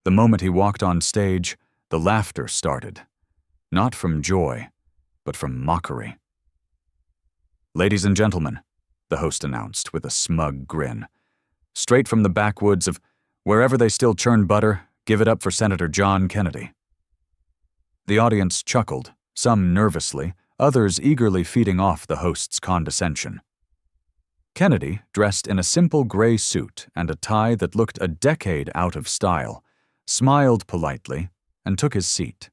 The moment he walked on stage, the laughter started. Not from joy, but from mockery. "Ladies and gentlemen," the host announced with a smug grin, "straight from the backwoods of wherever they still churn butter, give it up for Senator John Kennedy." The audience chuckled, some nervously, others eagerly feeding off the host's condescension. Kennedy, dressed in a simple gray suit and a tie that looked a decade out of style, smiled politely and took his seat.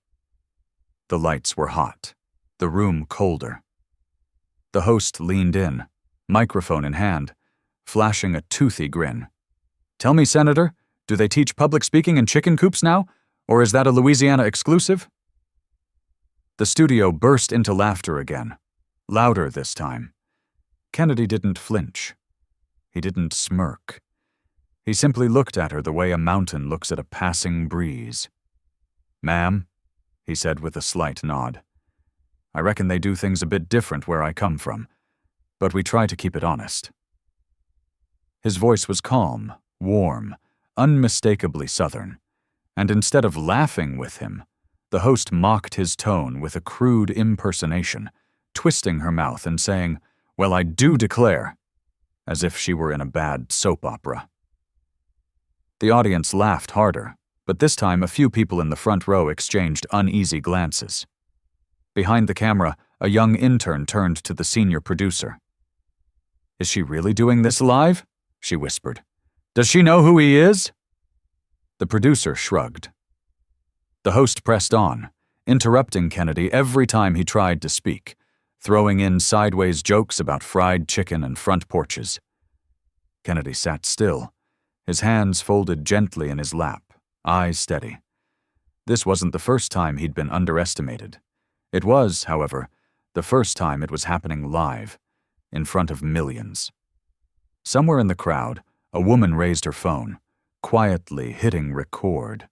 The lights were hot, the room colder. The host leaned in, microphone in hand, flashing a toothy grin. "Tell me, Senator, do they teach public speaking in chicken coops now, or is that a Louisiana exclusive?" The studio burst into laughter again, louder this time. Kennedy didn't flinch. He didn't smirk. He simply looked at her the way a mountain looks at a passing breeze. "Ma'am," he said with a slight nod, "I reckon they do things a bit different where I come from, but we try to keep it honest." His voice was calm, warm, unmistakably Southern, and instead of laughing with him, the host mocked his tone with a crude impersonation, twisting her mouth and saying, "Well, I do declare," as if she were in a bad soap opera. The audience laughed harder, but this time a few people in the front row exchanged uneasy glances. Behind the camera, a young intern turned to the senior producer. "Is she really doing this live?" she whispered. "Does she know who he is?" The producer shrugged. The host pressed on, interrupting Kennedy every time he tried to speak, throwing in sideways jokes about fried chicken and front porches. Kennedy sat still, his hands folded gently in his lap, eyes steady. This wasn't the first time he'd been underestimated. It was, however, the first time it was happening live, in front of millions. Somewhere in the crowd, a woman raised her phone, quietly hitting record.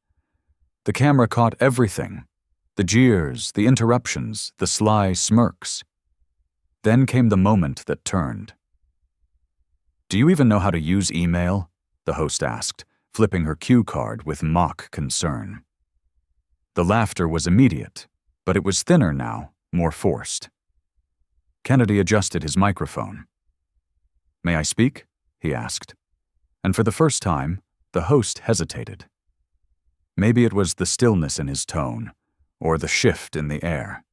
The camera caught everything: the jeers, the interruptions, the sly smirks. Then came the moment that turned. "Do you even know how to use email?" the host asked, flipping her cue card with mock concern. The laughter was immediate, but it was thinner now, more forced. Kennedy adjusted his microphone. "May I speak?" he asked. And for the first time, the host hesitated. Maybe it was the stillness in his tone, or the shift in the air.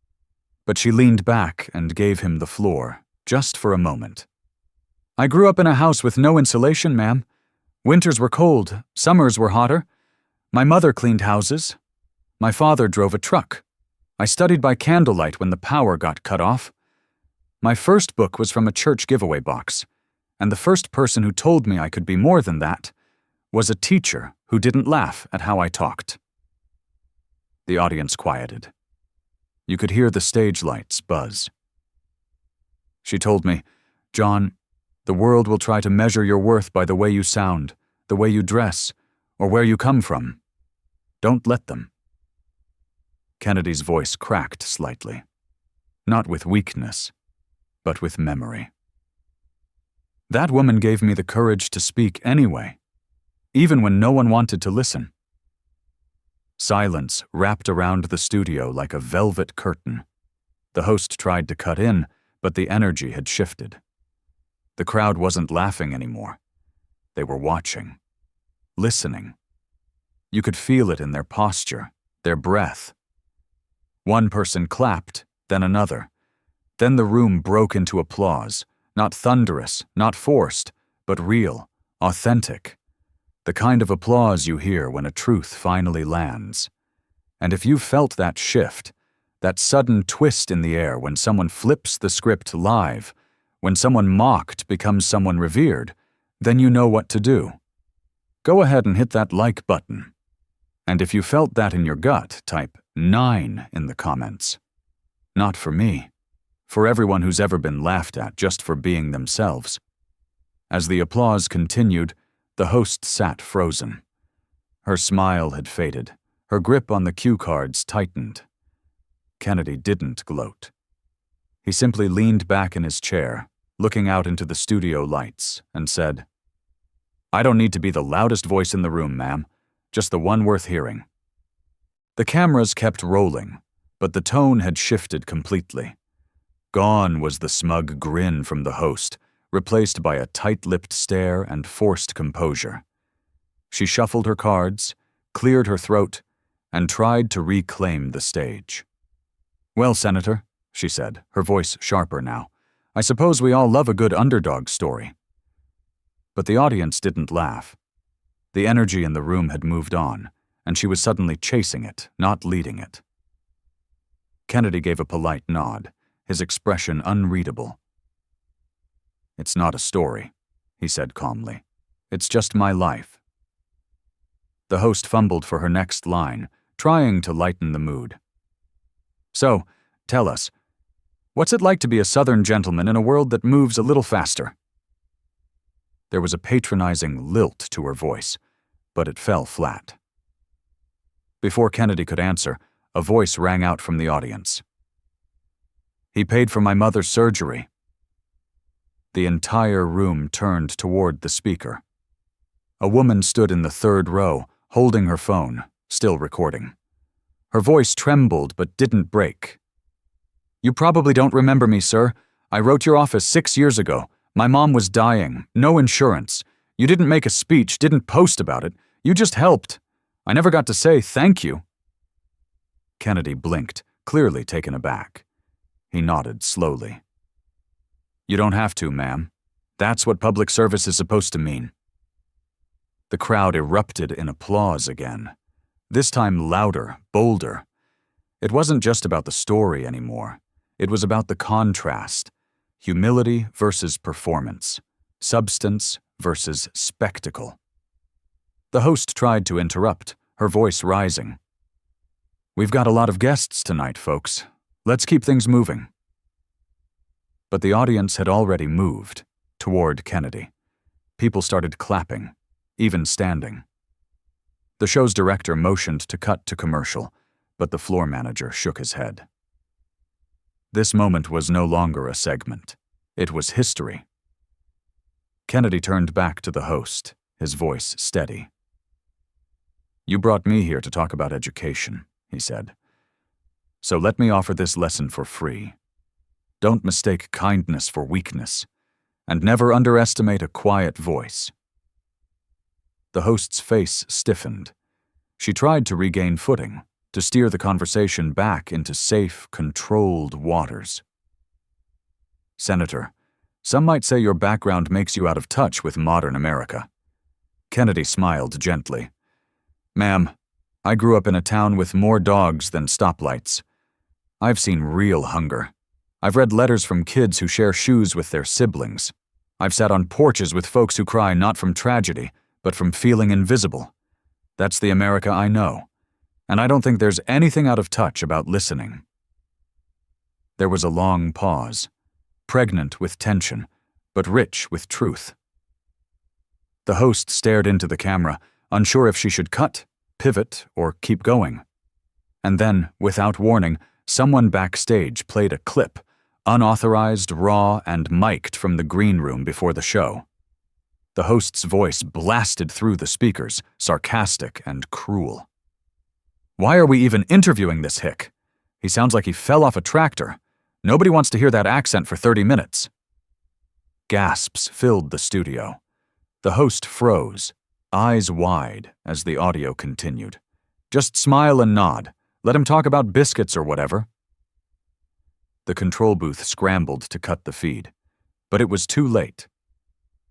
But she leaned back and gave him the floor, just for a moment. "I grew up in a house with no insulation, ma'am. Winters were cold, summers were hotter. My mother cleaned houses. My father drove a truck. I studied by candlelight when the power got cut off. My first book was from a church giveaway box, and the first person who told me I could be more than that was a teacher who didn't laugh at how I talked." The audience quieted. You could hear the stage lights buzz. "She told me, 'John, the world will try to measure your worth by the way you sound, the way you dress, or where you come from. Don't let them.'" Kennedy's voice cracked slightly, not with weakness, but with memory. "That woman gave me the courage to speak anyway, even when no one wanted to listen." Silence wrapped around the studio like a velvet curtain. The host tried to cut in, but the energy had shifted. The crowd wasn't laughing anymore. They were watching, listening. You could feel it in their posture, their breath. One person clapped, then another. Then the room broke into applause, not thunderous, not forced, but real, authentic. The kind of applause you hear when a truth finally lands. And if you felt that shift, that sudden twist in the air when someone flips the script live, when someone mocked becomes someone revered, then you know what to do. Go ahead and hit that like button. And if you felt that in your gut, type 9 in the comments. Not for me. For everyone who's ever been laughed at just for being themselves. As the applause continued, the host sat frozen. Her smile had faded. Her grip on the cue cards tightened. Kennedy didn't gloat. He simply leaned back in his chair, looking out into the studio lights, and said, "I don't need to be the loudest voice in the room, ma'am. just the one worth hearing. The cameras kept rolling, but the tone had shifted completely. Gone was the smug grin from the host, replaced by a tight-lipped stare and forced composure. She shuffled her cards, cleared her throat, and tried to reclaim the stage. "Well, Senator," she said, her voice sharper now, "I suppose we all love a good underdog story." But the audience didn't laugh. The energy in the room had moved on, and she was suddenly chasing it, not leading it. Kennedy gave a polite nod, his expression unreadable. "It's not a story," he said calmly. "It's just my life." The host fumbled for her next line, trying to lighten the mood. "So, tell us, what's it like to be a Southern gentleman in a world that moves a little faster?" There was a patronizing lilt to her voice, but it fell flat. Before Kennedy could answer, a voice rang out from the audience. "He paid for my mother's surgery." The entire room turned toward the speaker. A woman stood in the third row, holding her phone, still recording. Her voice trembled but didn't break. "You probably don't remember me, sir. I wrote your office 6 years ago. My mom was dying, no insurance. You didn't make a speech, didn't post about it. You just helped. I never got to say thank you." Kennedy blinked, clearly taken aback. He nodded slowly. "You don't have to, ma'am. That's what public service is supposed to mean." The crowd erupted in applause again, this time louder, bolder. It wasn't just about the story anymore. It was about the contrast. Humility versus performance. Substance versus spectacle. The host tried to interrupt, her voice rising. "We've got a lot of guests tonight, folks. Let's keep things moving." But the audience had already moved toward Kennedy. People started clapping, even standing. The show's director motioned to cut to commercial, but the floor manager shook his head. This moment was no longer a segment. It was history. Kennedy turned back to the host, his voice steady. "You brought me here to talk about education," he said. "So let me offer this lesson for free. Don't mistake kindness for weakness, and never underestimate a quiet voice." The host's face stiffened. She tried to regain footing, to steer the conversation back into safe, controlled waters. "Senator, some might say your background makes you out of touch with modern America." Kennedy smiled gently. "Ma'am, I grew up in a town with more dogs than stoplights. I've seen real hunger. I've read letters from kids who share shoes with their siblings. I've sat on porches with folks who cry not from tragedy, but from feeling invisible. That's the America I know, and I don't think there's anything out of touch about listening." There was a long pause, pregnant with tension, but rich with truth. The host stared into the camera, unsure if she should cut, pivot, or keep going. And then, without warning, someone backstage played a clip, unauthorized, raw, and mic'd from the green room before the show. The host's voice blasted through the speakers, sarcastic and cruel. "Why are we even interviewing this hick? He sounds like he fell off a tractor. Nobody wants to hear that accent for 30 minutes. Gasps filled the studio. The host froze, eyes wide, as the audio continued. "Just smile and nod. Let him talk about biscuits or whatever." The control booth scrambled to cut the feed, but it was too late.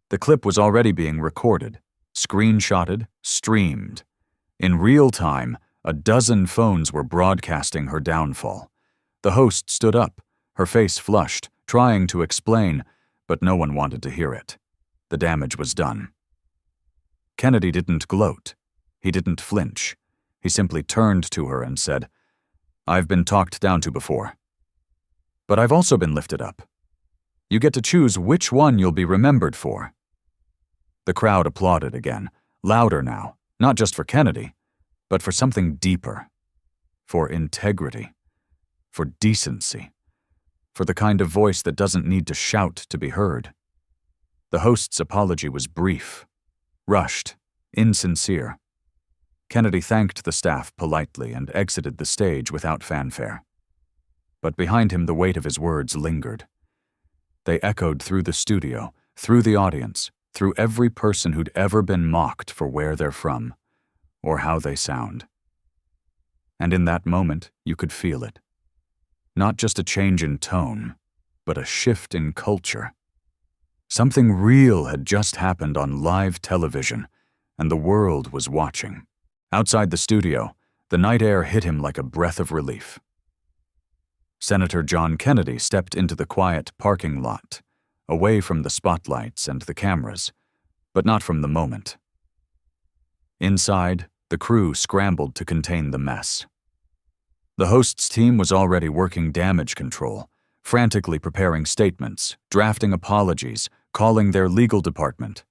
The clip was already being recorded, screenshotted, streamed. In real time, a dozen phones were broadcasting her downfall. The host stood up, her face flushed, trying to explain, but no one wanted to hear it. The damage was done. Kennedy didn't gloat. He didn't flinch. He simply turned to her and said, "I've been talked down to before. But I've also been lifted up. You get to choose which one you'll be remembered for." The crowd applauded again, louder now, not just for Kennedy, but for something deeper. For integrity. For decency. For the kind of voice that doesn't need to shout to be heard. The host's apology was brief, rushed, insincere. Kennedy thanked the staff politely and exited the stage without fanfare. But behind him the weight of his words lingered. They echoed through the studio, through the audience, through every person who'd ever been mocked for where they're from, or how they sound. And in that moment, you could feel it. Not just a change in tone, but a shift in culture. Something real had just happened on live television, and the world was watching. Outside the studio, the night air hit him like a breath of relief. Senator John Kennedy stepped into the quiet parking lot, away from the spotlights and the cameras, but not from the moment. Inside, the crew scrambled to contain the mess. The host's team was already working damage control, frantically preparing statements, drafting apologies, calling their legal department.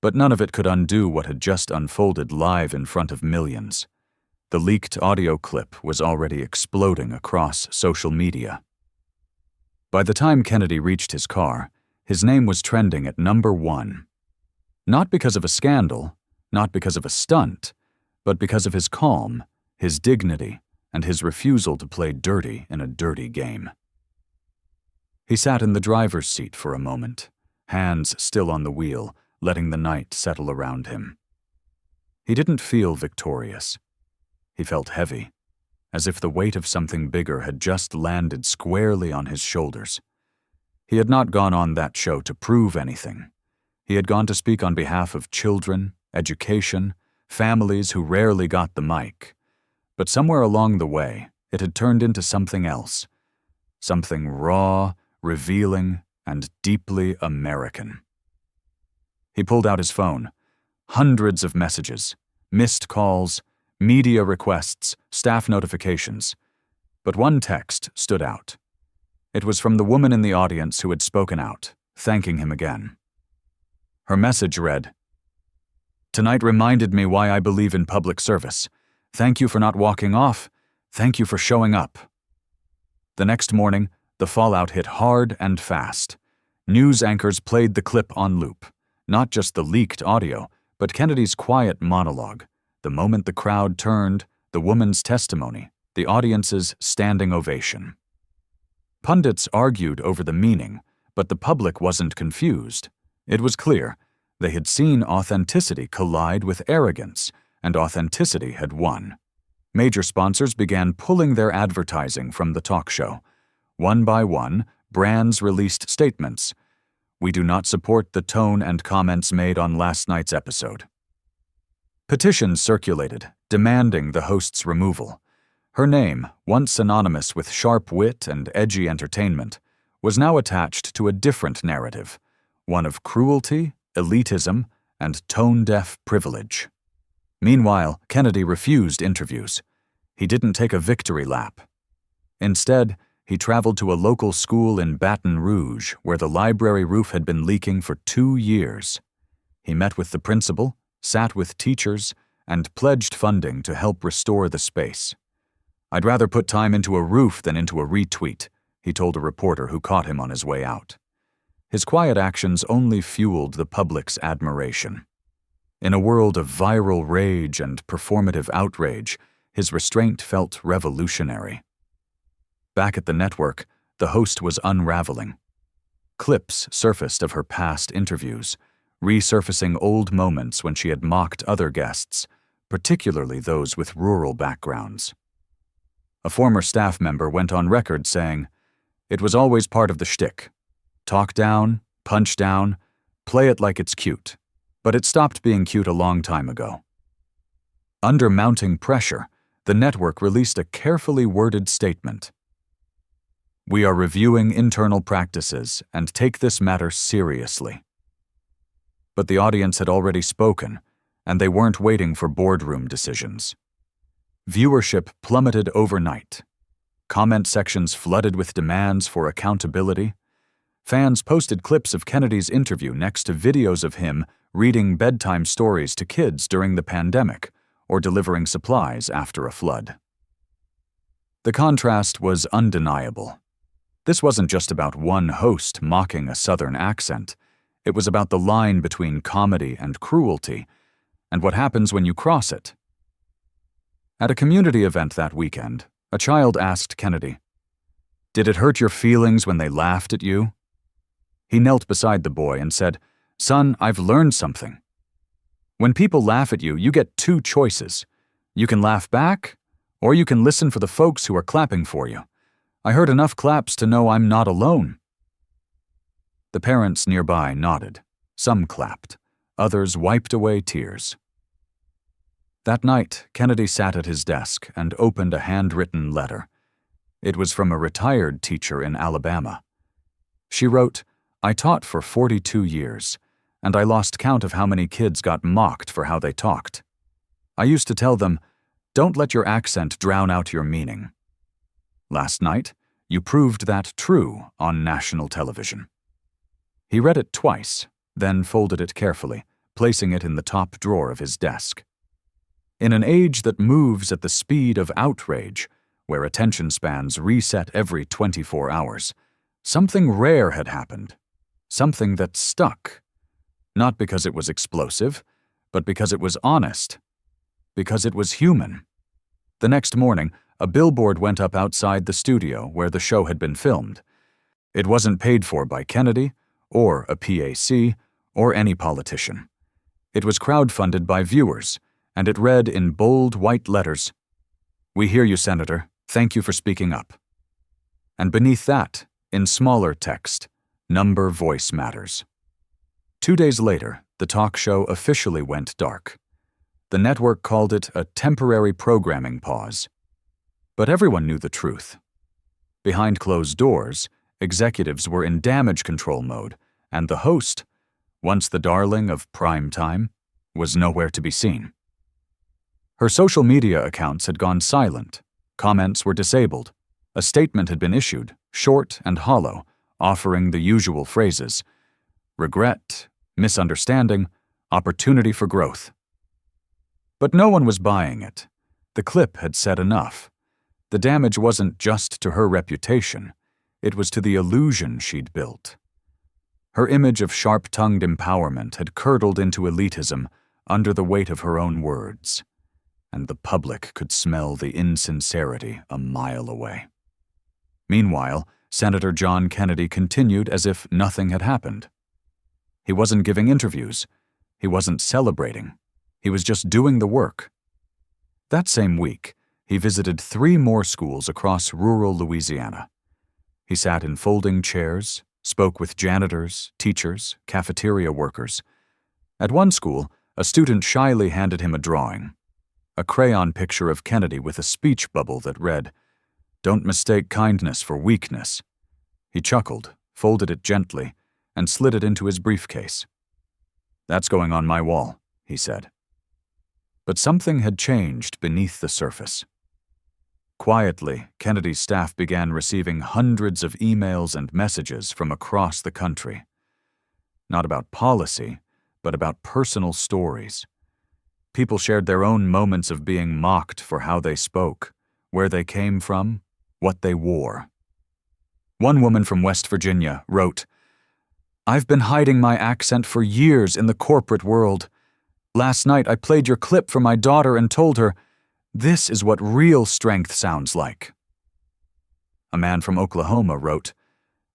But none of it could undo what had just unfolded live in front of millions. The leaked audio clip was already exploding across social media. By the time Kennedy reached his car, his name was trending at #1. Not because of a scandal, not because of a stunt, but because of his calm, his dignity, and his refusal to play dirty in a dirty game. He sat in the driver's seat for a moment, hands still on the wheel, letting the night settle around him. He didn't feel victorious. He felt heavy, as if the weight of something bigger had just landed squarely on his shoulders. He had not gone on that show to prove anything. He had gone to speak on behalf of children, education, families who rarely got the mic. But somewhere along the way, it had turned into something else. Something raw, revealing, and deeply American. He pulled out his phone. Hundreds of messages, missed calls, media requests, staff notifications. But one text stood out. It was from the woman in the audience who had spoken out, thanking him again. Her message read, "Tonight reminded me why I believe in public service. Thank you for not walking off. Thank you for showing up." The next morning, the fallout hit hard and fast. News anchors played the clip on loop. Not just the leaked audio, but Kennedy's quiet monologue, the moment the crowd turned, the woman's testimony, the audience's standing ovation. Pundits argued over the meaning, but the public wasn't confused. It was clear. They had seen authenticity collide with arrogance, and authenticity had won. Major sponsors began pulling their advertising from the talk show. One by one, brands released statements. "We do not support the tone and comments made on last night's episode." Petitions circulated, demanding the host's removal. Her name, once synonymous with sharp wit and edgy entertainment, was now attached to a different narrative, one of cruelty, elitism, and tone-deaf privilege. Meanwhile, Kennedy refused interviews. He didn't take a victory lap. Instead, he traveled to a local school in Baton Rouge where the library roof had been leaking for 2 years. He met with the principal, sat with teachers, and pledged funding to help restore the space. "I'd rather put time into a roof than into a retweet," he told a reporter who caught him on his way out. His quiet actions only fueled the public's admiration. In a world of viral rage and performative outrage, his restraint felt revolutionary. Back at the network, the host was unraveling. Clips surfaced of her past interviews, resurfacing old moments when she had mocked other guests, particularly those with rural backgrounds. A former staff member went on record saying, "It was always part of the shtick. Talk down, punch down, play it like it's cute. But it stopped being cute a long time ago." Under mounting pressure, the network released a carefully worded statement. "We are reviewing internal practices and take this matter seriously." But the audience had already spoken, and they weren't waiting for boardroom decisions. Viewership plummeted overnight. Comment sections flooded with demands for accountability. Fans posted clips of Kennedy's interview next to videos of him reading bedtime stories to kids during the pandemic or delivering supplies after a flood. The contrast was undeniable. This wasn't just about one host mocking a Southern accent. It was about the line between comedy and cruelty, and what happens when you cross it. At a community event that weekend, a child asked Kennedy, "Did it hurt your feelings when they laughed at you?" He knelt beside the boy and said, "Son, I've learned something. When people laugh at you, you get two choices. You can laugh back, or you can listen for the folks who are clapping for you. I heard enough claps to know I'm not alone." The parents nearby nodded. Some clapped. Others wiped away tears. That night, Kennedy sat at his desk and opened a handwritten letter. It was from a retired teacher in Alabama. She wrote, "I taught for 42 years, and I lost count of how many kids got mocked for how they talked. I used to tell them, 'Don't let your accent drown out your meaning.' Last night, you proved that true on national television." He read it twice, then folded it carefully, placing it in the top drawer of his desk. In an age that moves at the speed of outrage, where attention spans reset every 24 hours, something rare had happened. Something that stuck. Not because it was explosive, but because it was honest. Because it was human. The next morning, a billboard went up outside the studio where the show had been filmed. It wasn't paid for by Kennedy, or a PAC, or any politician. It was crowdfunded by viewers, and it read in bold white letters, "We hear you, Senator. Thank you for speaking up." And beneath that, in smaller text, "Number voice matters." 2 days later, the talk show officially went dark. The network called it a temporary programming pause. But everyone knew the truth. Behind closed doors, executives were in damage control mode, and the host, once the darling of prime time, was nowhere to be seen. Her social media accounts had gone silent, comments were disabled, a statement had been issued, short and hollow, offering the usual phrases: regret, misunderstanding, opportunity for growth. But no one was buying it. The clip had said enough. The damage wasn't just to her reputation, it was to the illusion she'd built. Her image of sharp-tongued empowerment had curdled into elitism under the weight of her own words, and the public could smell the insincerity a mile away. Meanwhile, Senator John Kennedy continued as if nothing had happened. He wasn't giving interviews. He wasn't celebrating. He was just doing the work. That same week, he visited 3 more schools across rural Louisiana. He sat in folding chairs, spoke with janitors, teachers, cafeteria workers. At one school, a student shyly handed him a drawing, a crayon picture of Kennedy with a speech bubble that read, "Don't mistake kindness for weakness." He chuckled, folded it gently, and slid it into his briefcase. "That's going on my wall," he said. But something had changed beneath the surface. Quietly, Kennedy's staff began receiving hundreds of emails and messages from across the country. Not about policy, but about personal stories. People shared their own moments of being mocked for how they spoke, where they came from, what they wore. One woman from West Virginia wrote, "I've been hiding my accent for years in the corporate world. Last night I played your clip for my daughter and told her, 'This is what real strength sounds like.'" A man from Oklahoma wrote,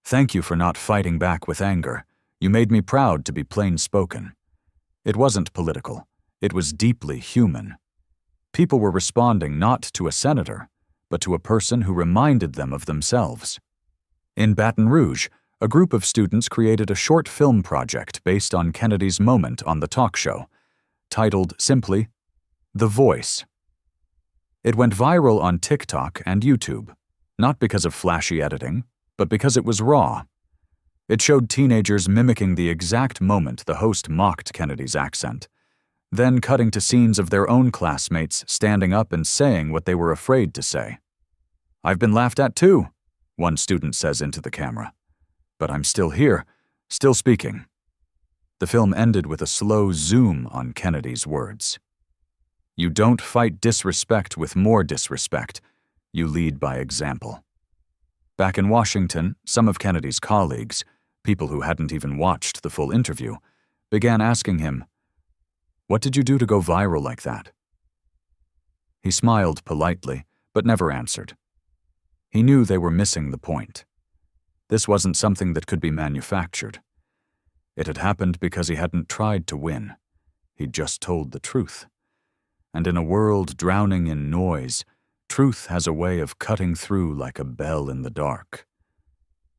"Thank you for not fighting back with anger. You made me proud to be plain-spoken." It wasn't political. It was deeply human. People were responding not to a senator, but to a person who reminded them of themselves. In Baton Rouge, a group of students created a short film project based on Kennedy's moment on the talk show, titled simply, "The Voice." It went viral on TikTok and YouTube, not because of flashy editing, but because it was raw. It showed teenagers mimicking the exact moment the host mocked Kennedy's accent, then cutting to scenes of their own classmates standing up and saying what they were afraid to say. "I've been laughed at too," one student says into the camera. "But I'm still here, still speaking." The film ended with a slow zoom on Kennedy's words. "You don't fight disrespect with more disrespect. You lead by example." Back in Washington, some of Kennedy's colleagues, people who hadn't even watched the full interview, began asking him, "What did you do to go viral like that?" He smiled politely, but never answered. He knew they were missing the point. This wasn't something that could be manufactured. It had happened because he hadn't tried to win. He'd just told the truth. And in a world drowning in noise, truth has a way of cutting through like a bell in the dark.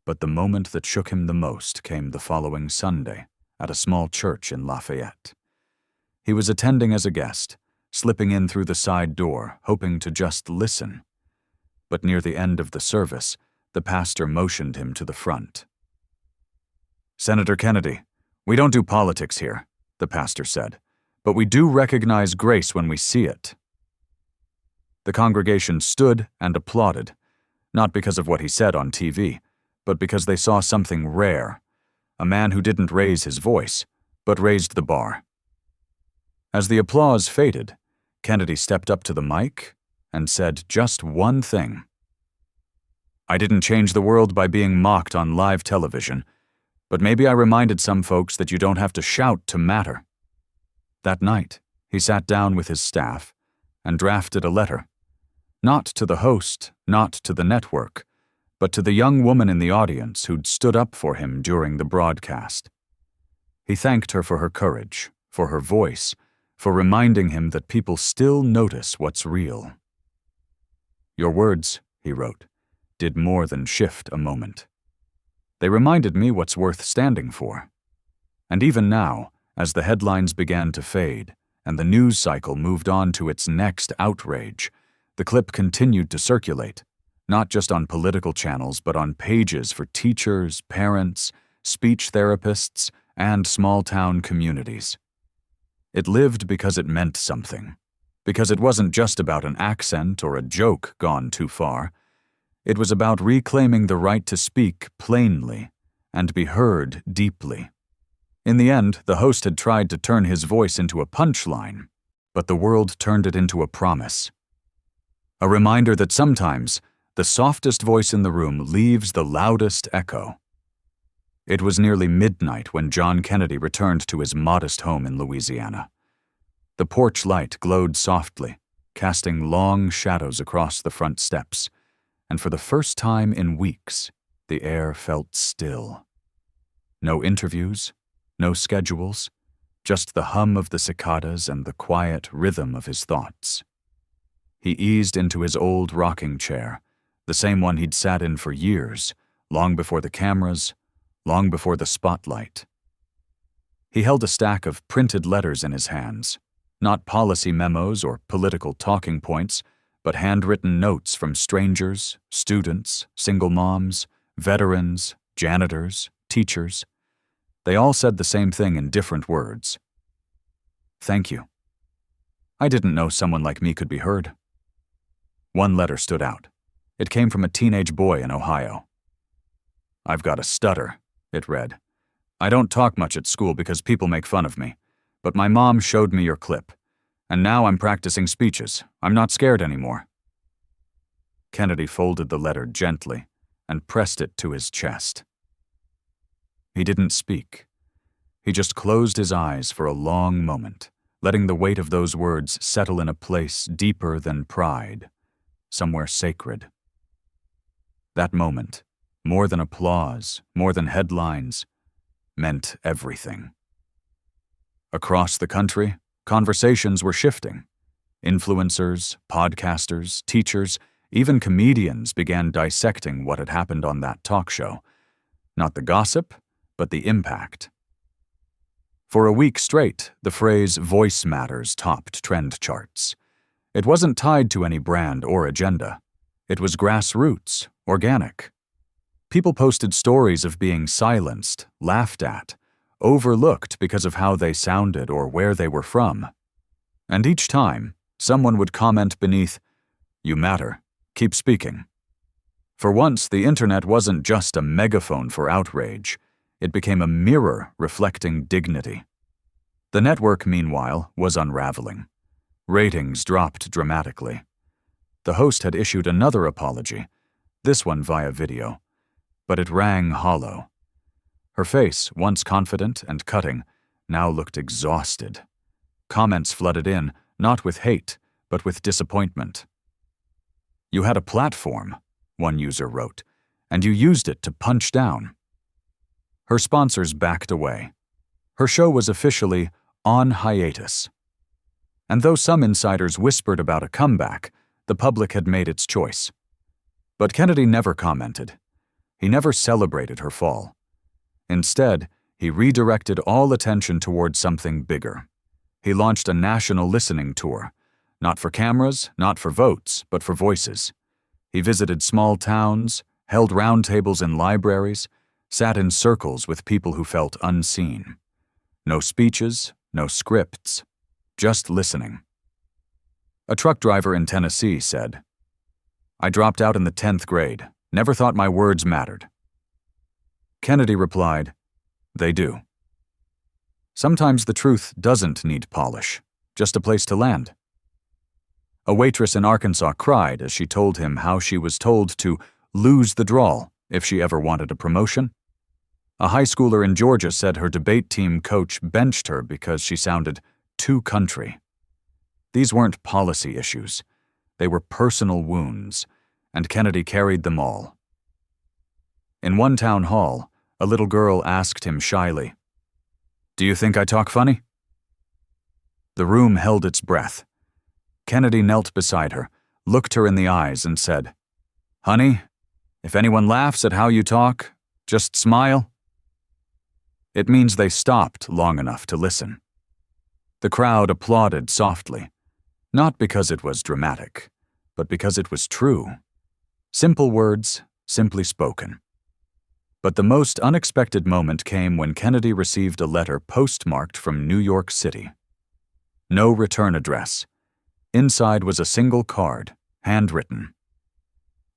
But the moment that shook him the most came the following Sunday at a small church in Lafayette. He was attending as a guest, slipping in through the side door, hoping to just listen. But near the end of the service, the pastor motioned him to the front. "Senator Kennedy, we don't do politics here," the pastor said, "but we do recognize grace when we see it." The congregation stood and applauded, not because of what he said on TV, but because they saw something rare, a man who didn't raise his voice, but raised the bar. As the applause faded, Kennedy stepped up to the mic and said just one thing. "I didn't change the world by being mocked on live television, but maybe I reminded some folks that you don't have to shout to matter." That night, he sat down with his staff and drafted a letter, not to the host, not to the network, but to the young woman in the audience who'd stood up for him during the broadcast. He thanked her for her courage, for her voice, for reminding him that people still notice what's real. "Your words," he wrote, "did more than shift a moment. They reminded me what's worth standing for. And even now, as the headlines began to fade and the news cycle moved on to its next outrage, the clip continued to circulate, not just on political channels but on pages for teachers, parents, speech therapists, and small-town communities. It lived because it meant something, because it wasn't just about an accent or a joke gone too far. It was about reclaiming the right to speak plainly and be heard deeply. In the end, the host had tried to turn his voice into a punchline, but the world turned it into a promise. A reminder that sometimes the softest voice in the room leaves the loudest echo. It was nearly midnight when John Kennedy returned to his modest home in Louisiana. The porch light glowed softly, casting long shadows across the front steps, and for the first time in weeks, the air felt still. No interviews, no schedules, just the hum of the cicadas and the quiet rhythm of his thoughts. He eased into his old rocking chair, the same one he'd sat in for years, long before the cameras, long before the spotlight. He held a stack of printed letters in his hands, not policy memos or political talking points, but handwritten notes from strangers, students, single moms, veterans, janitors, teachers. They all said the same thing in different words. "Thank you. I didn't know someone like me could be heard." One letter stood out. It came from a teenage boy in Ohio. "I've got a stutter," it read. "I don't talk much at school because people make fun of me, but my mom showed me your clip, and now I'm practicing speeches. I'm not scared anymore." Kennedy folded the letter gently and pressed it to his chest. He didn't speak. He just closed his eyes for a long moment, letting the weight of those words settle in a place deeper than pride, somewhere sacred. That moment, more than applause, more than headlines, meant everything. Across the country, conversations were shifting. Influencers, podcasters, teachers, even comedians began dissecting what had happened on that talk show. Not the gossip, but the impact. For a week straight, the phrase "voice matters" topped trend charts. It wasn't tied to any brand or agenda. It was grassroots, organic. People posted stories of being silenced, laughed at, overlooked because of how they sounded or where they were from. And each time, someone would comment beneath, "You matter, keep speaking." For once, the internet wasn't just a megaphone for outrage. It became a mirror reflecting dignity. The network, meanwhile, was unraveling. Ratings dropped dramatically. The host had issued another apology, this one via video, but it rang hollow. Her face, once confident and cutting, now looked exhausted. Comments flooded in, not with hate, but with disappointment. "You had a platform," one user wrote, "and you used it to punch down." Her sponsors backed away. Her show was officially on hiatus. And though some insiders whispered about a comeback, the public had made its choice. But Kennedy never commented. He never celebrated her fall. Instead, he redirected all attention toward something bigger. He launched a national listening tour, not for cameras, not for votes, but for voices. He visited small towns, held roundtables in libraries, sat in circles with people who felt unseen. No speeches, no scripts, just listening. A truck driver in Tennessee said, "I dropped out in the 10th grade, never thought my words mattered." Kennedy replied, "They do." Sometimes the truth doesn't need polish, just a place to land. A waitress in Arkansas cried as she told him how she was told to lose the drawl if she ever wanted a promotion. A high schooler in Georgia said her debate team coach benched her because she sounded too country. These weren't policy issues. They were personal wounds, and Kennedy carried them all. In one town hall, a little girl asked him shyly, "Do you think I talk funny?" The room held its breath. Kennedy knelt beside her, looked her in the eyes, and said, "Honey, if anyone laughs at how you talk, just smile." It means they stopped long enough to listen. The crowd applauded softly, not because it was dramatic, but because it was true. Simple words, simply spoken. But the most unexpected moment came when Kennedy received a letter postmarked from New York City. No return address. Inside was a single card, handwritten.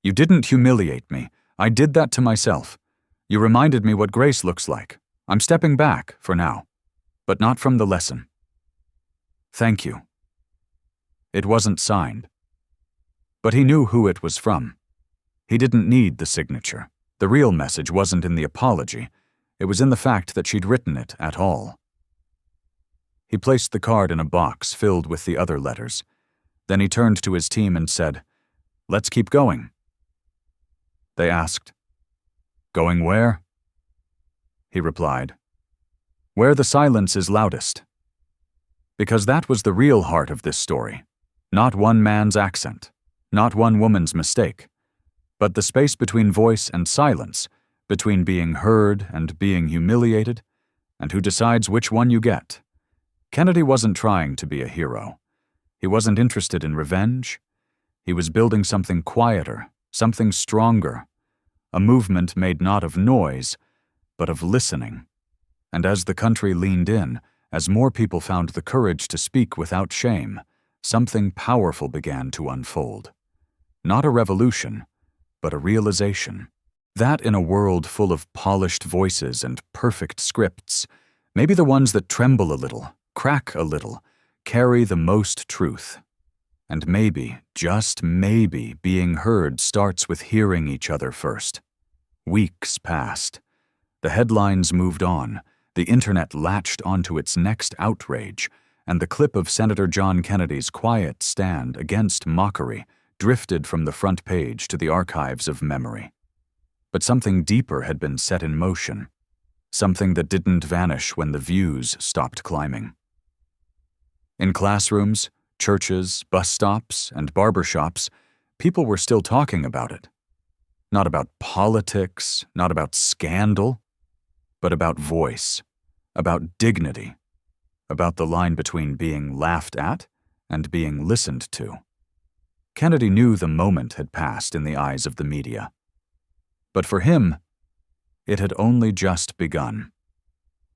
"You didn't humiliate me. I did that to myself. You reminded me what grace looks like. I'm stepping back, for now, but not from the lesson. Thank you." It wasn't signed. But he knew who it was from. He didn't need the signature. The real message wasn't in the apology. It was in the fact that she'd written it at all. He placed the card in a box filled with the other letters. Then he turned to his team and said, "Let's keep going." They asked, "Going where?" He replied, "Where the silence is loudest." Because that was the real heart of this story. Not one man's accent, not one woman's mistake, but the space between voice and silence, between being heard and being humiliated, and who decides which one you get. Kennedy wasn't trying to be a hero. He wasn't interested in revenge. He was building something quieter, something stronger, a movement made not of noise, but of listening. And as the country leaned in, as more people found the courage to speak without shame, something powerful began to unfold. Not a revolution, but a realization. That in a world full of polished voices and perfect scripts, maybe the ones that tremble a little, crack a little, carry the most truth. And maybe, just maybe, being heard starts with hearing each other first. Weeks passed. The headlines moved on, the internet latched onto its next outrage, and the clip of Senator John Kennedy's quiet stand against Mockery drifted from the front page to the archives of memory. But something deeper had been set in motion, something that didn't vanish when the views stopped climbing. In classrooms, churches, bus stops, and barbershops, people were still talking about it. Not about politics, not about scandal, but about voice, about dignity, about the line between being laughed at and being listened to. Kennedy knew the moment had passed in the eyes of the media. But for him, it had only just begun.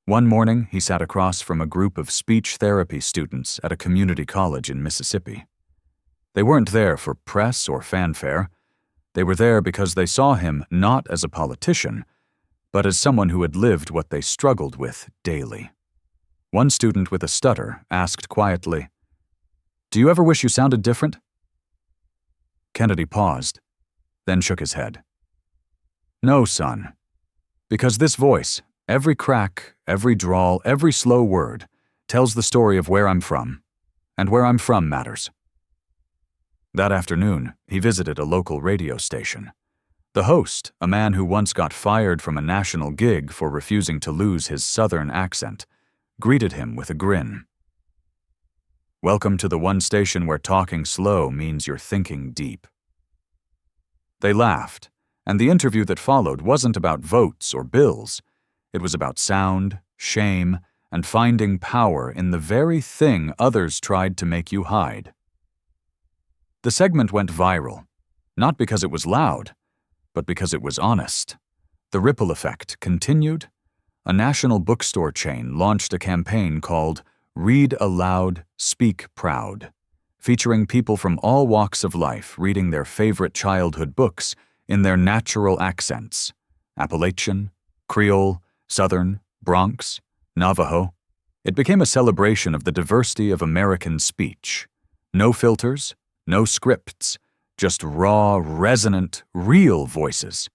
One morning, he sat across from a group of speech therapy students at a community college in Mississippi. They weren't there for press or fanfare. They were there because they saw him not as a politician, but as someone who had lived what they struggled with daily. One student with a stutter asked quietly, "Do you ever wish you sounded different?" Kennedy paused, then shook his head. "No, son, because this voice, every crack, every drawl, every slow word, tells the story of where I'm from, and where I'm from matters. That afternoon, he visited a local radio station. The host, a man who once got fired from a national gig for refusing to lose his southern accent, greeted him with a grin. "Welcome to the one station where talking slow means you're thinking deep." They laughed, and the interview that followed wasn't about votes or bills. It was about sound, shame, and finding power in the very thing others tried to make you hide. The segment went viral, not because it was loud, but because it was honest. The ripple effect continued. A national bookstore chain launched a campaign called Read Aloud, Speak Proud, featuring people from all walks of life reading their favorite childhood books in their natural accents: Appalachian, Creole, Southern, Bronx, Navajo. It became a celebration of the diversity of American speech. No filters, no scripts, just raw, resonant, real voices.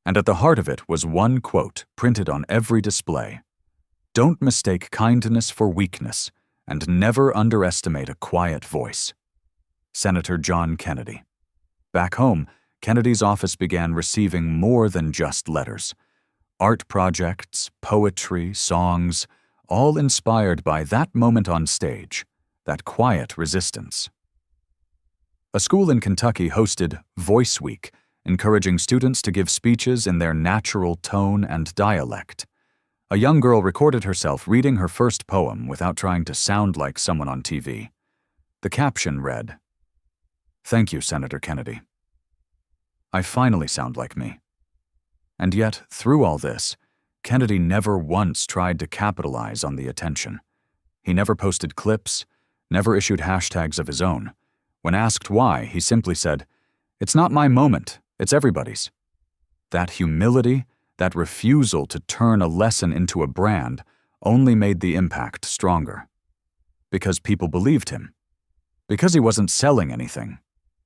And at the heart of it was one quote printed on every display: "Don't mistake kindness for weakness, and never underestimate a quiet voice." Senator John Kennedy. Back home, Kennedy's office began receiving more than just letters. Art projects, poetry, songs, all inspired by that moment on stage, that quiet resistance. A school in Kentucky hosted Voice Week, encouraging students to give speeches in their natural tone and dialect. A young girl recorded herself reading her first poem without trying to sound like someone on TV. The caption read, "Thank you, Senator Kennedy. I finally sound like me." And yet, through all this, Kennedy never once tried to capitalize on the attention. He never posted clips, never issued hashtags of his own. When asked why, he simply said, "It's not my moment, it's everybody's." That humility, that refusal to turn a lesson into a brand, only made the impact stronger. Because people believed him. Because he wasn't selling anything.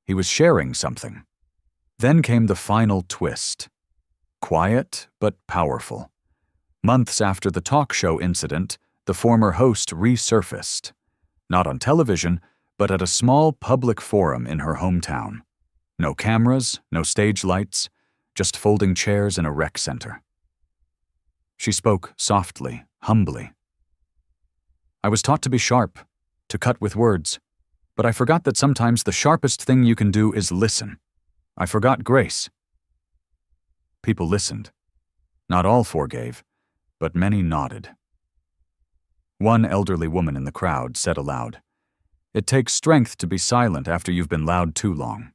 He was sharing something. Then came the final twist. Quiet, but powerful. Months after the talk show incident, the former host resurfaced. Not on television, but at a small public forum in her hometown. No cameras, no stage lights, just folding chairs in a rec center. She spoke softly, humbly. "I was taught to be sharp, to cut with words, but I forgot that sometimes the sharpest thing you can do is listen. I forgot grace." People listened. Not all forgave, but many nodded. One elderly woman in the crowd said aloud, "It takes strength to be silent after you've been loud too long."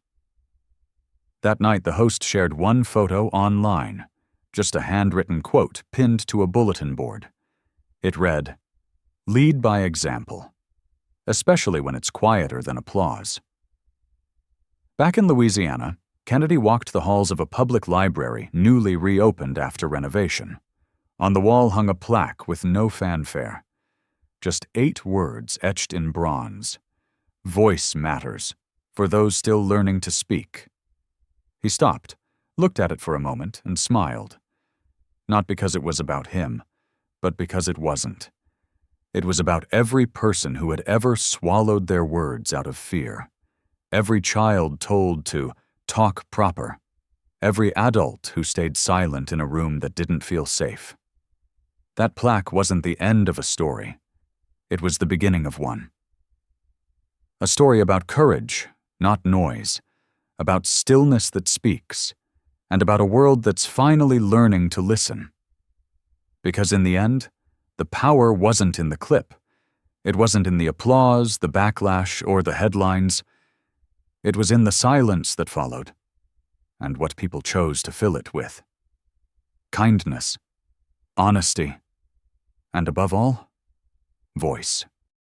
That night, the host shared one photo online, just a handwritten quote pinned to a bulletin board. It read, "Lead by example, especially when it's quieter than applause." Back in Louisiana, Kennedy walked the halls of a public library newly reopened after renovation. On the wall hung a plaque with no fanfare. Just 8 words etched in bronze. "Voice matters, for those still learning to speak." He stopped, looked at it for a moment, and smiled. Not because it was about him, but because it wasn't. It was about every person who had ever swallowed their words out of fear. Every child told to talk proper. Every adult who stayed silent in a room that didn't feel safe. That plaque wasn't the end of a story. It was the beginning of one. A story about courage, not noise, about stillness that speaks, and about a world that's finally learning to listen. Because in the end, the power wasn't in the clip. It wasn't in the applause, the backlash, or the headlines. It was in the silence that followed, and what people chose to fill it with. Kindness, honesty, and above all, voice.